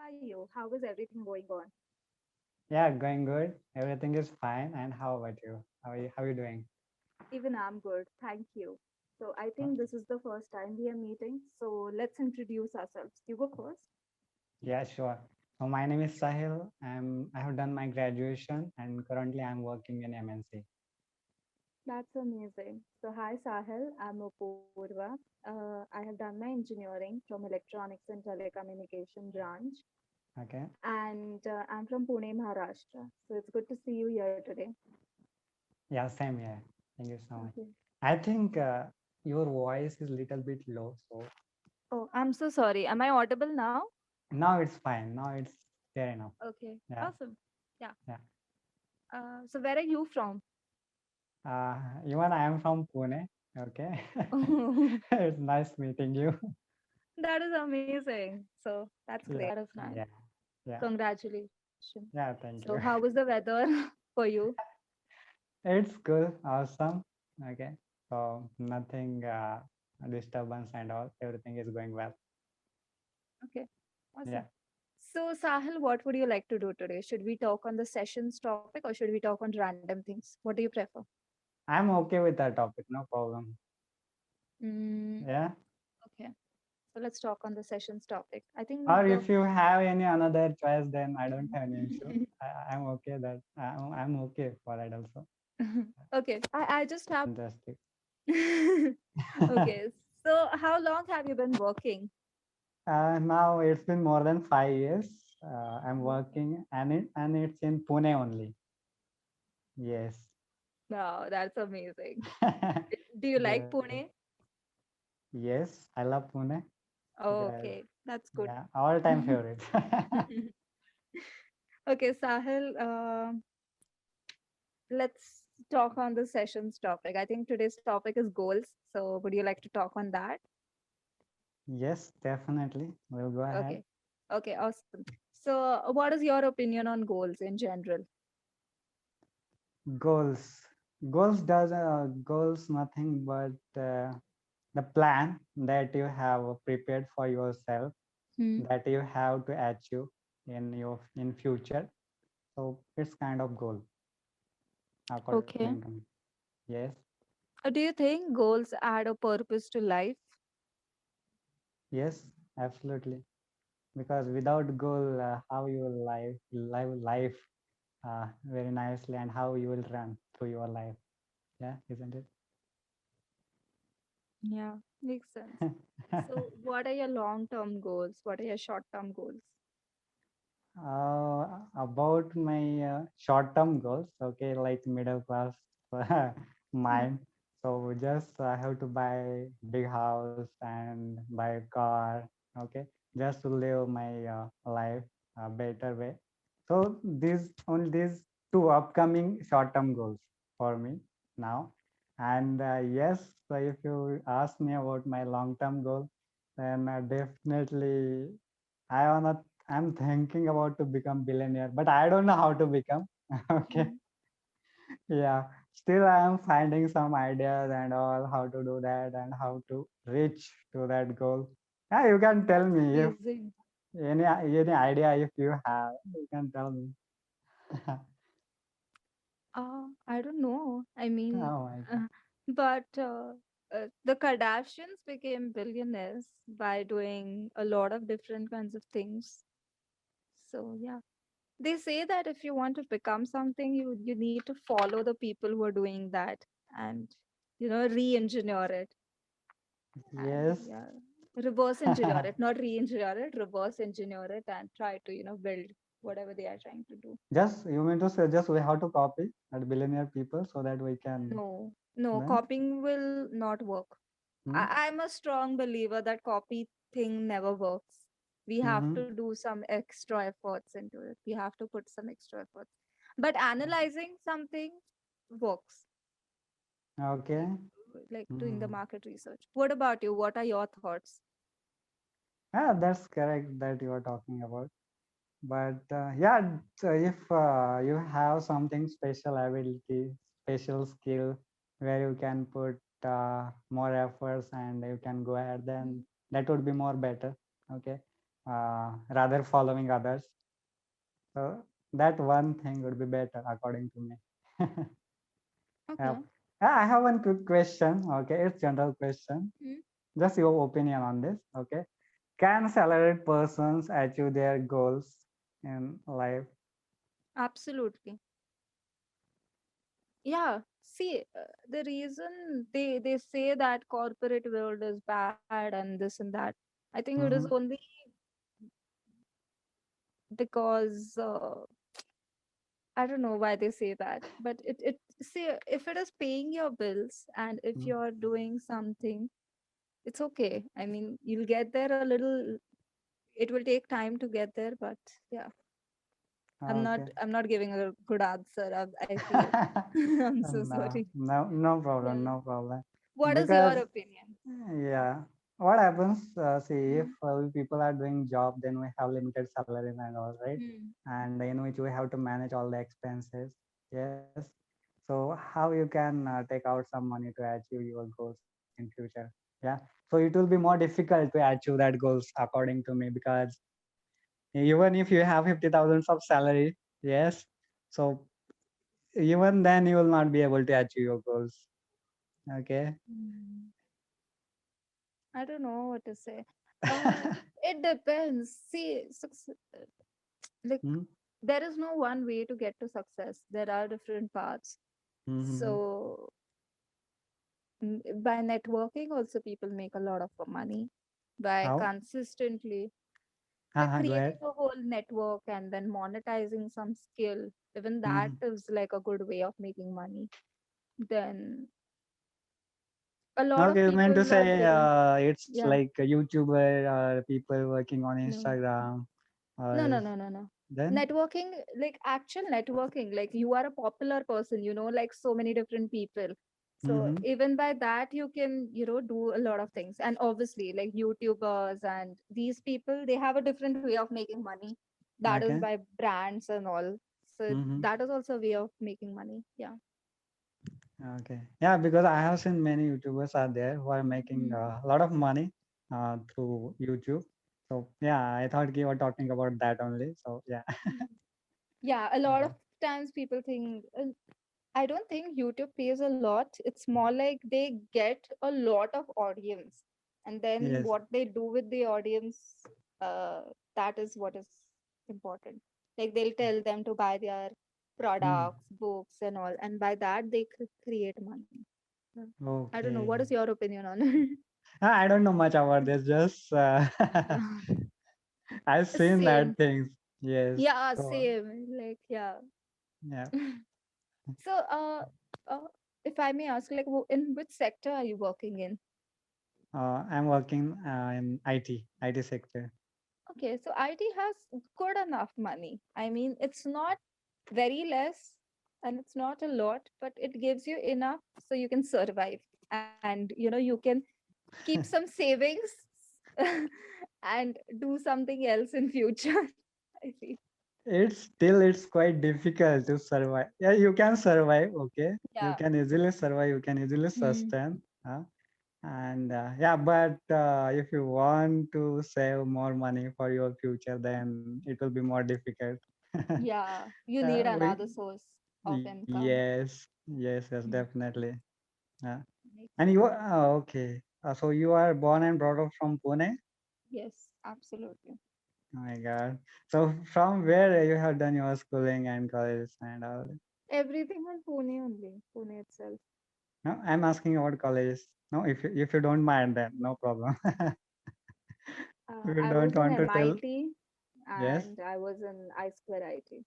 are you? How is everything going on? Yeah, going good. Everything is fine. And how about you? How are you doing? Even I'm good, thank you. So I Uh, think this is the first time we are meeting. So let's introduce ourselves. You go first. Yeah, sure. So my name is Sahil. I have done my graduation and currently I'm working in MNC. That's amazing. So hi Sahil, I'm Apurva. I have done my engineering from electronics and telecommunication branch, Okay. and I'm from Pune, Maharashtra. So it's good to see you here today. Yeah, same here. Thank you so much. Okay. I think your voice is little bit low. So Oh, I'm so sorry. Am I audible now? now it's fine. Now it's fair enough. Okay. Yeah. Awesome. Yeah. Yeah. So where are you from? Uh, Even I am from Pune. Okay. It's nice meeting you. That is amazing. So that's Yeah. great. That is nice. Yeah. Yeah. Congratulations. Yeah. So, Thank you. how was the weather for you? It's good, awesome. Okay, so nothing disturbance and all. Everything is going well. Okay, Yeah, awesome. So, Sahil, what would you like to do today? Should we talk on the sessions topic or should we talk on random things? What do you prefer? I'm okay with that topic. No problem. Mm, Yeah. okay, so let's talk on the sessions topic. I think Or the if you have any another choice, then I don't have any issue. I'm okay that I'm okay for that also. okay, I just have. Fantastic. Okay, so how long have you been working? Now it's been more than 5 years. I'm working and it's in Pune only. Yes. Wow, that's amazing. Do you like Yeah. Pune? Yes, I love Pune Oh, because okay, that's good. yeah, all time favorite. Okay, Sahil, let's talk on the session's topic. I think today's topic is goals. So, would you like to talk on that? Yes, definitely. We'll go ahead. Okay. Okay, awesome. So, what is your opinion on goals in general? Goals. Goals nothing but the plan that you have prepared for yourself Hmm. that you have to achieve in future. So it's kind of goal according to Okay. me. Yes, Do you think goals add a purpose to life? yes, absolutely. Because without goal, how you will live life very nicely and how you will run through your life. Yeah, isn't it? Yeah, makes sense. So, what are your long-term goals? What are your short-term goals? About my short-term goals, okay, like middle class Hmm. mind. So just I have to buy big house and buy a car, okay, just to live my life a better way. So these two upcoming short-term goals for me now. And yes, so if you ask me about my long-term goal, then definitely I wanna I'm thinking about to become billionaire, but I don't know how to become. Okay. Hmm. Yeah. Still I am finding some ideas and all how to do that and how to reach to that goal. Yeah, you can tell That's me if amazing. any idea if you have, you can tell me. I don't know. I mean, Oh my God. uh, but the Kardashians became billionaires by doing a lot of different kinds of things. So yeah, they say that if you want to become something, you need to follow the people who are doing that and re-engineer it and Yes. yeah, reverse engineer it, not re-engineer it, reverse engineer it and try to build whatever they are trying to do. Just you mean to say just we have to copy that billionaire people so that we can No, no, then. copying will not work. Hmm? I'm a strong believer that copy thing never works. We have Mm-hmm. to do some extra efforts into it. We have to put some extra efforts. But analyzing something works, Okay. like doing the Mm. market research. What about you? What are your thoughts? Yeah, that's correct that you are talking about. But yeah, so if you have something special ability, special skill where you can put more efforts and you can go ahead, then Mm. that would be more better. Okay. rather following others. So that one thing would be better according to me. Okay. Yep. I have one quick question. Okay, it's general question. Mm, Just your opinion on this. Okay, can salaried persons achieve their goals in life? absolutely. Yeah. See, the reason they say that corporate world is bad and this and that, I think it is Mm-hmm. only because I don't know why they say that, but it see if it is paying your bills and if you're doing something, it's okay. I mean, you'll get there a little. It will take time to get there, but yeah, Okay. I'm not giving a good answer. I feel. I'm so No, sorry. no, no problem, Yeah. no problem. What is your Because opinion? yeah, what happens? See, if Mm, we people are doing job, then we have limited salary and all, right? mm, And in which we have to manage all the expenses. Yes. So how you can take out some money to achieve your goals in future? Yeah. So it will be more difficult to achieve that goals according to me, because even if you have 50,000 of salary, yes. So even then you will not be able to achieve your goals. Okay. mm. I don't know what to say. It depends. See, like Hmm. there is no one way to get to success. There are different paths. Mm-hmm. So by networking, also people make a lot of money by How? consistently by Go creating ahead. a whole network and then monetizing some skill. Even that Hmm. is like a good way of making money. Then a lot of Okay, you meant to people are say getting, it's yeah, like a YouTuber or people working on no, Instagram, no, no, or no, no, no. then? Networking, like actual networking, like you are a popular person, like so many different people. So Mm-hmm. even by that, you can, do a lot of things. And obviously, like YouTubers and these people, they have a different way of making money. That is Okay. by brands and all. So Mm-hmm. that is also a way of making money. Yeah. Okay. Yeah, because I have seen many YouTubers are there who are making Mm. a lot of money through YouTube. So yeah, I thought you were talking about that only. So yeah. Yeah, a lot of times people think, I don't think YouTube pays a lot. It's more like they get a lot of audience, and then Yes. what they do with the audience, uh, that is what is important. Like they'll tell them to buy their Hmm. products, books, and all, and by that they create money. Yeah. I don't know. What is Okay. your opinion on it? I don't know much about this. Just I've seen that Same. things. Yes. Yeah, So same. Like, yeah. yeah. So, uh, if I may ask, like, in which sector are you working in? I'm working in IT sector. Okay, so IT has good enough money. I mean, it's not very less and it's not a lot, but it gives you enough so you can survive. And, you can keep some savings and do something else in future. I feel. It's quite difficult to survive. Yeah, you can survive. Okay, you Yeah. can easily survive. You can easily Hmm. sustain. And yeah, but if you want to save more money for your future, then it will be more difficult. Yeah. You need We another source of income. yes, Hmm. definitely. Yeah. Makes And you sense. are okay. So you are born and brought up from Pune. Yes, absolutely. Oh my God. So from where you have done your schooling and college and all? Everything on Pune only, Pune itself. No, I'm asking about colleges. No, if you don't mind, then no problem. If you I don't was in want to tell, MIT yes. and I was in I Square IT.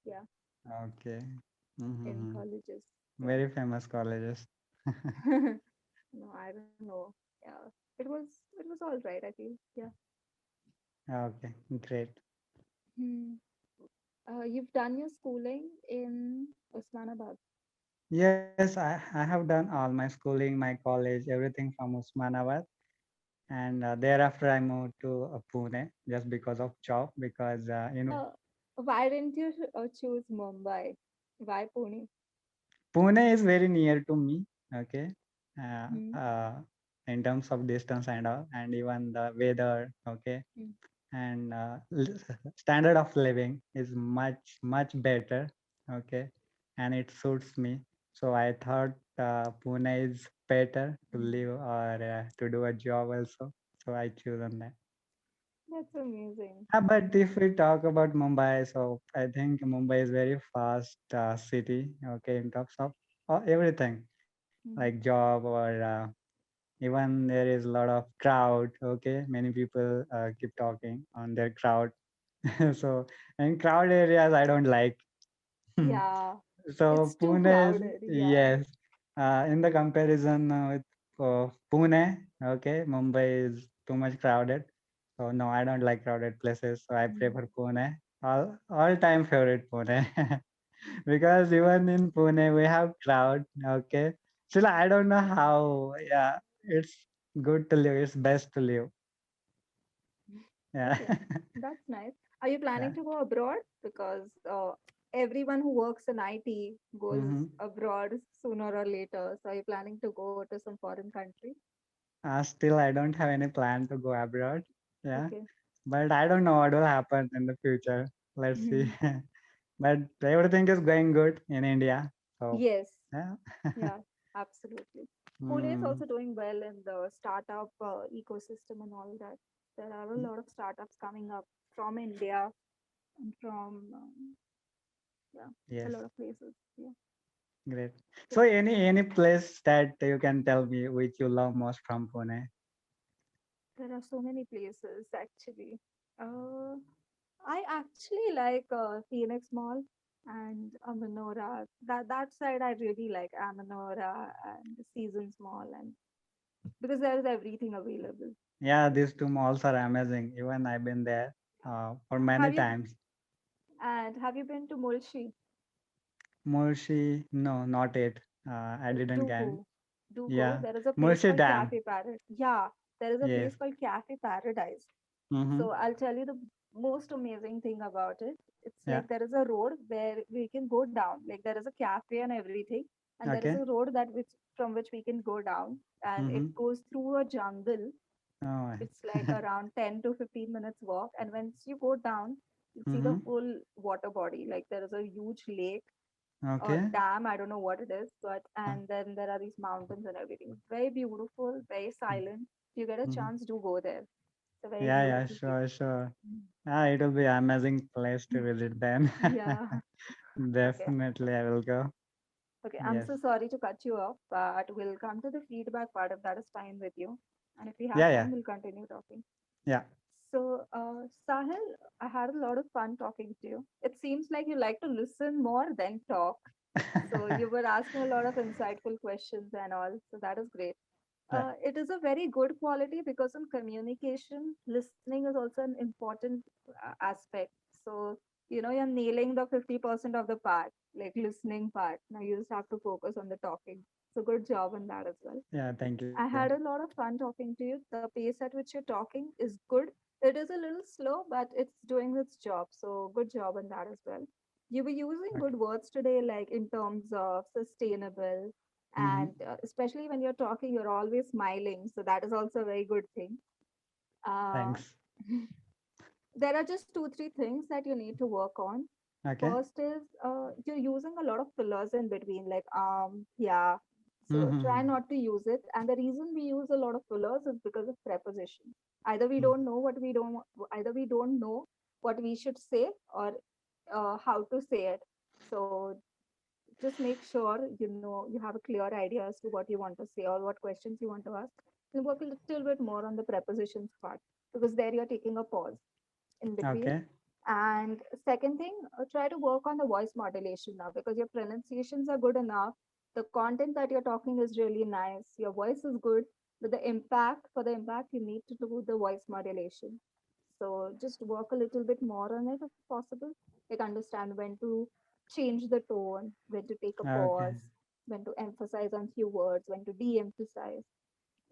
Yeah, Okay. in Mm-hmm. colleges. Yeah. Very famous colleges. No, I don't know. Yeah, it was all right. I feel. Yeah. Okay, great. Hmm. You've done your schooling in Osmanabad. Yes, I have done all my schooling, my college, everything from Usmanabad. And thereafter, I moved to Pune just because of job. Because Uh, why didn't you choose Mumbai? Why Pune? Pune is very near to me. Okay. Uh, Hmm. uh, in terms of distance and all, and even the weather. Okay, Mm. and standard of living is much better. Okay, and it suits me. So I thought Pune is better to Mm. live or to do a job also. So I choose on that. That's amazing. But if we talk about Mumbai, so I think Mumbai is very fast city. Okay, in terms of everything like Mm. job or even there is a lot of crowd. Okay, many people keep talking on their crowd. So in crowd areas, I don't like. Yeah, So it's too Pune is, crowded. Yeah. yes. In the comparison with Pune, okay, Mumbai is too much crowded. So no, I don't like crowded places. So I Mm. prefer Pune. All time favorite Pune. Because even in Pune we have crowd. Okay, still I don't know how. Yeah, it's good to live. It's best to live. Yeah. Okay, that's nice. Are you Yeah. planning to go abroad? Because everyone who works in IT goes Mm-hmm. abroad sooner or later. So are you planning to go to some foreign country? Still, I don't have any plan to go abroad. Yeah, Okay. but I don't know what will happen in the future. Let's see. Mhm. But everything is going good in India. So Yes. yeah. Yeah, absolutely. Pune is Mm, also doing well in the startup ecosystem and all that. There are a lot of startups coming up from India and from yeah, a yes, lot of places. Yeah. great. So So any place that you can tell me which you love most from Pune? there are so many places actually. Uh, I actually like Phoenix Mall and Amanora. That side I really like Amanora and Seasons Mall, and because there is everything available. Yeah, these two malls are amazing. Even I've been there for many Have you times. have you been to Mulshi? Murshi, no, not it. I didn't Do get. go. Do go. Yeah, There is a place Murshi called Dam. Cafe Paradise. Yeah, there is a Yes. place called Cafe Paradise. Mm-hmm. So I'll tell you the most amazing thing about it. It's Yeah. like there is a road where we can go down. Like there is a cafe and everything, and there is Okay. a road that which from which we can go down, and it Mm-hmm. goes through a jungle. Oh. It's like around 10 to 15 minutes walk, and once you go down, you see the Mm-hmm. full water body. Like there is a huge lake or Okay. dam, I don't know what it is, but Uh, and then there are these mountains and everything. Very beautiful, very silent. If you get a mm-hmm. chance, do go there. It's a very Yeah, beautiful place. sure, sure. Mm. Yeah, it will be amazing place to visit then. Yeah. Okay. Definitely, I will go. Okay. I'm Yes. so sorry to cut you off, but we'll come to the feedback part if that is fine with you. And if we Yeah, have yeah, time, we'll continue talking. yeah. So, Sahil, I had a lot of fun talking to you. It seems like you like to listen more than talk. So you were asking a lot of insightful questions and all. So that is great. Yeah. It is a very good quality because in communication, listening is also an important aspect. So, you're nailing the 50% of the part, like listening part. Now you just have to focus on the talking. So, good job on that as well. Yeah, thank you. I had a lot of fun talking to you. The pace at which you're talking is good. It is a little slow, but it's doing its job. So, good job on that as well. You were using Okay. good words today, like in terms of sustainable, Mm-hmm. and especially when you're talking, you're always smiling. So, that is also a very good thing. Uh, Thanks. there are just two, three things that you need to work on. Okay. First is you're using a lot of fillers in between, like yeah. So try Mm-hmm. not to use it. And the reason we use a lot of fillers is because of preposition. Either we don't know what we don't, either we don't know what we should say, or how to say it. So just make sure you have a clear idea as to what you want to say or what questions you want to ask. And work a little bit more on the prepositions part because there you're taking a pause in between. Okay. And second thing, try to work on the voice modulation now because your pronunciations are good enough. The content that you're talking is really nice. Your voice is good, but for the impact, you need to do the voice modulation. So just work a little bit more on it if possible. Like understand when to change the tone, when to take a Okay. pause, when to emphasize on few words, when to de-emphasize.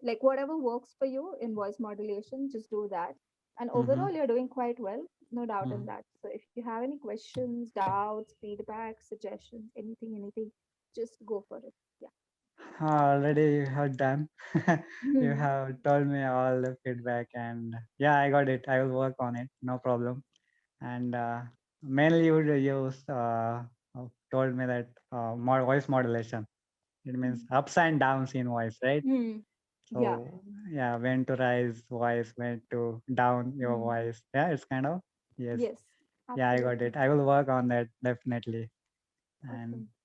Like whatever works for you in voice modulation, just do that. And Mm-hmm. overall, you're doing quite well, no doubt in that. So if you have any questions, doubts, feedback, suggestions, anything, just go for it. Yeah. Already you have done. You Hmm. have told me all the feedback, and yeah, I got it. I will work on it. No problem. And mainly you would use told me that voice modulation. It means ups and downs in voice, right? Hmm. Yeah. So yeah, when to rise voice, when to down your Hmm. voice. Yeah, it's kind of yes. Yes, Yeah, I got absolutely. it. I will work on that definitely. And Okay.